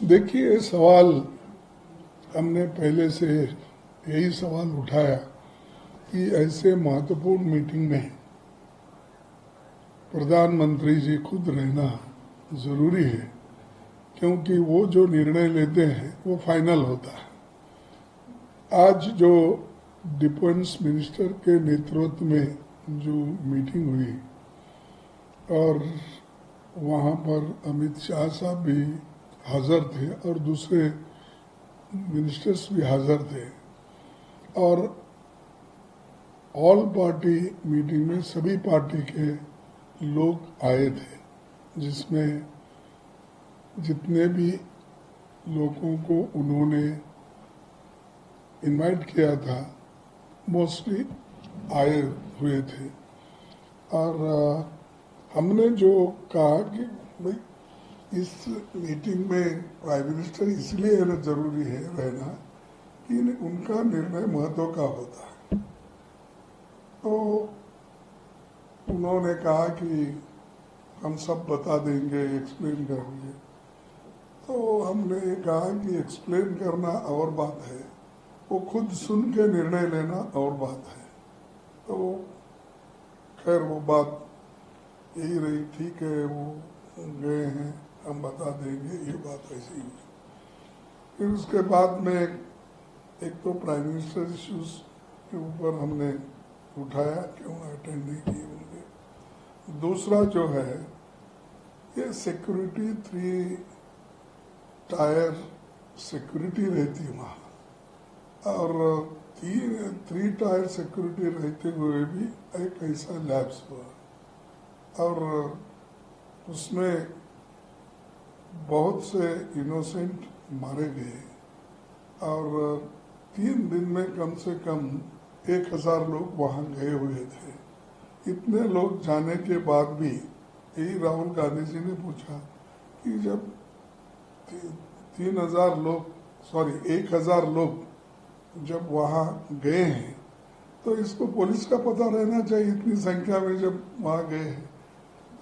देखिए, सवाल हमने पहले से यही सवाल उठाया कि ऐसे महत्वपूर्ण मीटिंग में प्रधानमंत्री जी खुद रहना जरूरी है, क्योंकि वो जो निर्णय लेते हैं वो फाइनल होता है। आज जो डिफेंस मिनिस्टर के नेतृत्व में जो मीटिंग हुई और वहाँ पर अमित शाह साहब भी हाजिर थे और दूसरे मिनिस्टर्स भी हाजिर थे, और ऑल पार्टी मीटिंग में सभी पार्टी के लोग आए थे, जिसमें जितने भी लोगों को उन्होंने इनवाइट किया था मोस्टली आए हुए थे। और हमने जो कहा कि भाई इस मीटिंग में प्राइम मिनिस्टर इसलिए जरूरी है रहना कि उनका निर्णय महत्व का होता है। तो उन्होंने कहा कि हम सब बता देंगे, एक्सप्लेन करेंगे। तो हमने कहा कि एक्सप्लेन करना और बात है, वो खुद सुन के निर्णय लेना और बात है। तो खैर वो बात यही रही, ठीक है वो गए हैं, हम बता देंगे, ये बात ऐसी हुई। फिर उसके बाद में एक तो प्राइम मिनिस्टर इश्यूज के ऊपर हमने उठाया, क्यों अटेंड नहीं किए होंगे। दूसरा जो है ये सिक्योरिटी, 3 टायर सिक्योरिटी रहती वहाँ, और 3 टायर सिक्योरिटी रहते हुए भी एक ऐसा लैप्स हुआ और उसमें बहुत से इनोसेंट मारे गए, और 3 दिन में कम से कम 1000 लोग वहाँ गए हुए थे। इतने लोग जाने के बाद भी यही राहुल गांधी जी ने पूछा कि जब 1000 लोग जब वहाँ गए हैं तो इसको पुलिस का पता रहना चाहिए, इतनी संख्या में जब वहाँ गए हैं।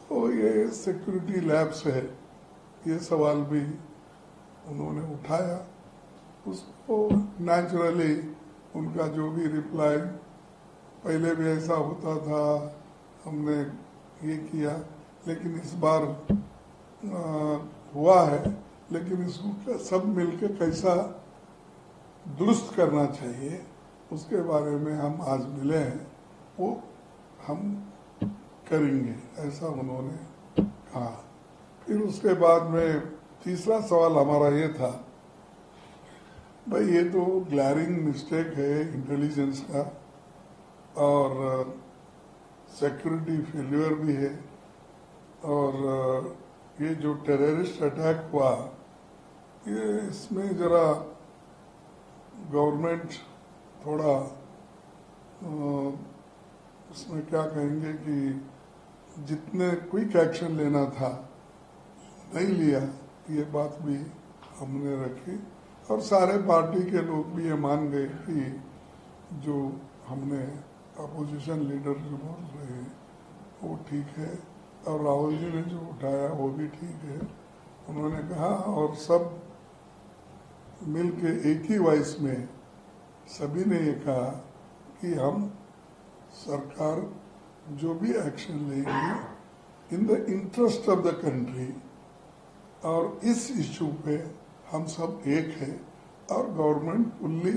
तो ये सिक्योरिटी लैब्स है, ये सवाल भी उन्होंने उठाया। उसको नेचुरली उनका जो भी रिप्लाई, पहले भी ऐसा होता था, हमने ये किया, लेकिन इस बार हुआ है, लेकिन इसको सब मिलके कैसा दुरुस्त करना चाहिए उसके बारे में हम आज मिले हैं, वो हम करेंगे, ऐसा उन्होंने कहा। फिर उसके बाद में तीसरा सवाल हमारा ये था, भाई ये तो ग्लैरिंग मिस्टेक है इंटेलिजेंस का और सिक्योरिटी फेल्यूर भी है, और ये जो टेररिस्ट अटैक हुआ, ये इसमें जरा गवर्नमेंट थोड़ा इसमें क्या कहेंगे कि जितने क्विक एक्शन लेना था नहीं लिया, ये बात भी हमने रखी। और सारे पार्टी के लोग भी ये मान गए कि जो हमने अपोजिशन लीडर जो बोल रहे हैं वो ठीक है, और राहुल जी ने जो उठाया वो भी ठीक है, उन्होंने कहा। और सब मिलके एक ही वॉइस में सभी ने ये कहा कि हम सरकार जो भी एक्शन लेंगे in the interest of the country, और इस इश्यू पे हम सब एक हैं और गवर्नमेंट फुल्ली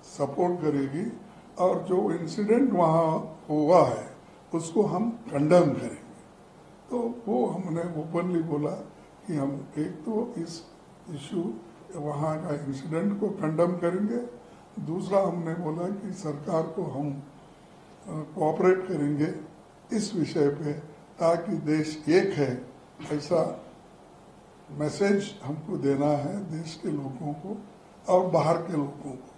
सपोर्ट करेगी, और जो इंसिडेंट वहाँ हुआ है उसको हम कंडेम करेंगे। तो वो हमने ओपनली बोला कि हम एक तो इस इश्यू वहाँ का इंसिडेंट को कंडेम करेंगे, दूसरा हमने बोला कि सरकार को हम कोऑपरेट करेंगे इस विषय पे, ताकि देश एक है, ऐसा मैसेज हमको देना है देश के लोगों को और बाहर के लोगों को।